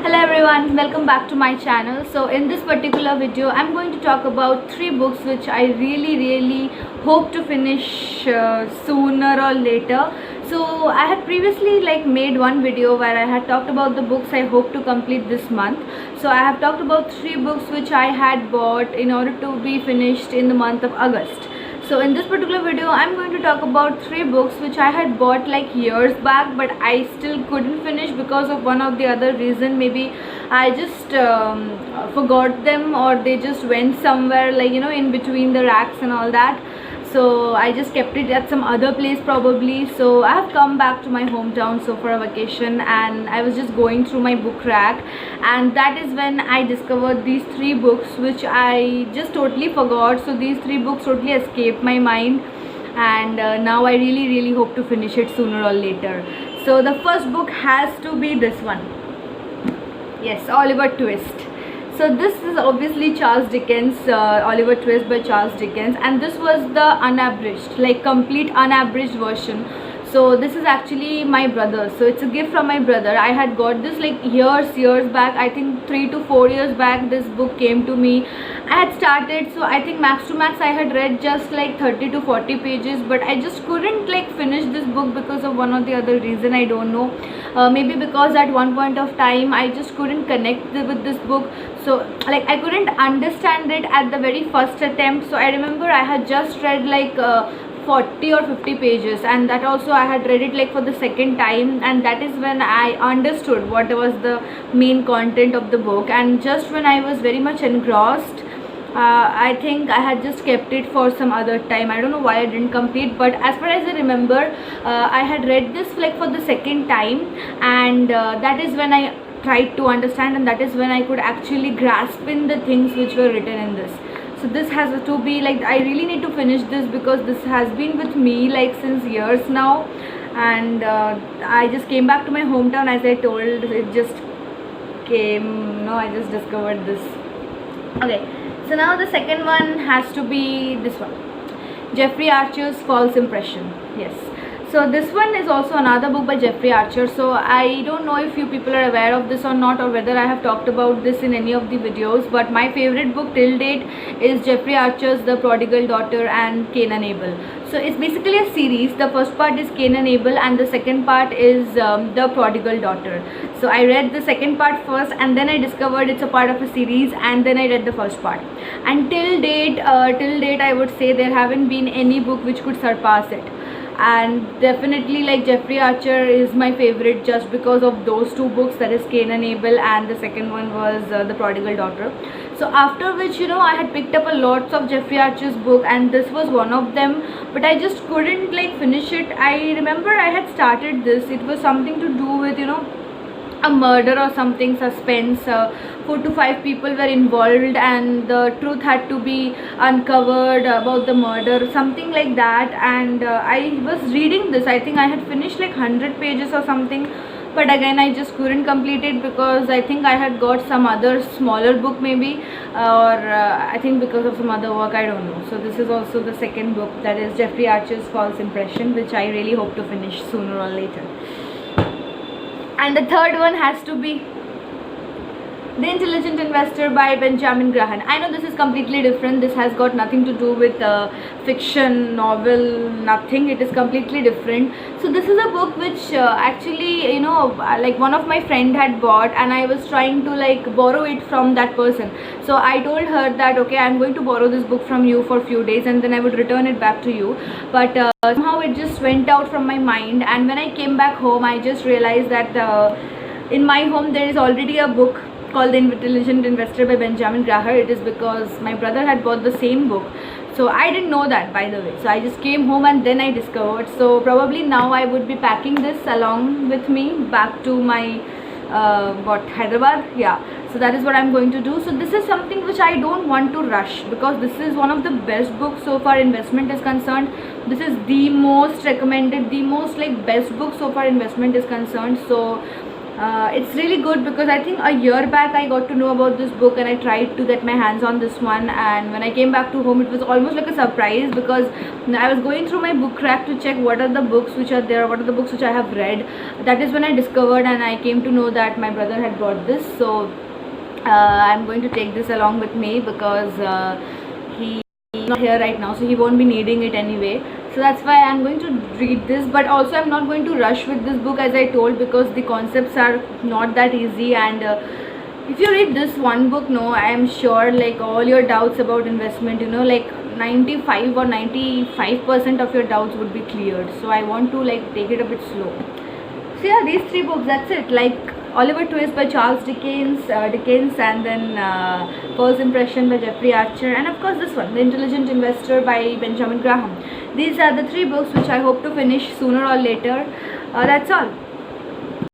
Hello everyone, welcome back to my channel. So in this particular video I'm going to talk about 3 books which I really hope to finish sooner or later. So I had previously made one video where I had talked about the books I hope to complete this month. So I have talked about 3 books which I had bought in order to be finished in the month of August. So in this particular video I'm going to talk about 3 books which I had bought years back, but I still couldn't finish because of one of the other reason. Maybe I just forgot them, or they just went somewhere in between the racks and all that. So I just kept it at some other place probably. So I have come back to my hometown for a vacation, and I was just going through my book rack, and that is when I discovered these 3 books which I just totally forgot. So these 3 books totally escaped my mind, and now I really hope to finish it sooner or later. So the first book has to be this one. Yes, Oliver Twist. So this is obviously Charles Dickens, Oliver Twist by Charles Dickens, and this was the unabridged, complete unabridged version. So this is actually my brother, so it's a gift from my brother. I had got this years back. I think 3 to 4 years back this book came to me. I had started, so I think max to max I had read just 30 to 40 pages, but I just couldn't finish this book because of one or the other reason. I don't know, maybe because at one point of time I just couldn't connect with this book. So I couldn't understand it at the very first attempt. So I remember I had just read 40 or 50 pages, and that also I had read it for the second time, and that is when I understood what was the main content of the book. And just when I was very much engrossed, I think I had just kept it for some other time. I don't know why I didn't complete, but as far as I remember, I had read this for the second time, and that is when I tried to understand, and that is when I could actually grasp in the things which were written in this. So this has to be I really need to finish this, because this has been with me since years now, and I just came back to my hometown, as I told. It just came, no, I just discovered this. Okay, so now the second one has to be this one, Jeffrey Archer's False Impression. Yes, so this one is also another book by Jeffrey Archer. So I don't know if you people are aware of this or not, or whether I have talked about this in any of the videos, but my favorite book till date is Jeffrey Archer's The Prodigal Daughter and Cain and Abel. So it's basically a series. The first part is Cain and Abel, and the second part is The Prodigal Daughter. So I read the second part first, and then I discovered it's a part of a series, and then I read the first part. And till date I would say there haven't been any book which could surpass it. And definitely Jeffrey Archer is my favorite just because of those 2 books, that is Cain and Abel, and the second one was The Prodigal Daughter. So after which I had picked up a lots of Jeffrey Archer's book, and this was one of them, but I just couldn't finish it. I remember I had started this. It was something to do with a murder or something, suspense. 4 to 5 people were involved, and the truth had to be uncovered about the murder, something like that. And I was reading this. I think I had finished 100 pages or something, but again I just couldn't complete it because I think I had got some other smaller book maybe, or I think because of some other work, I don't know. So this is also the second book, that is Jeffrey Archer's False Impression, which I really hope to finish sooner or later. And the third one has to be The Intelligent Investor by Benjamin Graham. I know this is completely different. This has got nothing to do with fiction, novel, nothing. It is completely different. So this is a book which actually one of my friend had bought, and I was trying to borrow it from that person. So I told her that okay, I'm going to borrow this book from you for a few days, and then I would return it back to you. But somehow it just went out from my mind, and when I came back home I just realized that in my home there is already a book called The Intelligent Investor by Benjamin Graham. It is because my brother had bought the same book. So I didn't know that, by the way. So I just came home and then I discovered. So probably now I would be packing this along with me back to my Hyderabad. Yeah, so that is what I'm going to do. So this is something which I don't want to rush, because this is one of the best books so far investment is concerned. This is the most recommended, the most best book so far investment is concerned. So It's really good because I think a year back I got to know about this book and I tried to get my hands on this one, and when I came back to home it was almost like a surprise because I was going through my book rack to check what are the books which are there, what are the books which I have read. That is when I discovered and I came to know that my brother had brought this. So I'm going to take this along with me because he's not here right now, so he won't be needing it anyway. So that's why I'm going to read this, but also I'm not going to rush with this book, as I told, because the concepts are not that easy. And if you read this one book, no, I am sure like all your doubts about investment, like 95 or 95% of your doubts would be cleared. So I want to like take it a bit slow. So yeah, these 3 books, that's it. Like Oliver Twist by Charles Dickens, and then First Impression by Jeffrey Archer, and of course this one, The Intelligent Investor by Benjamin Graham. These are the 3 books which I hope to finish sooner or later. That's all.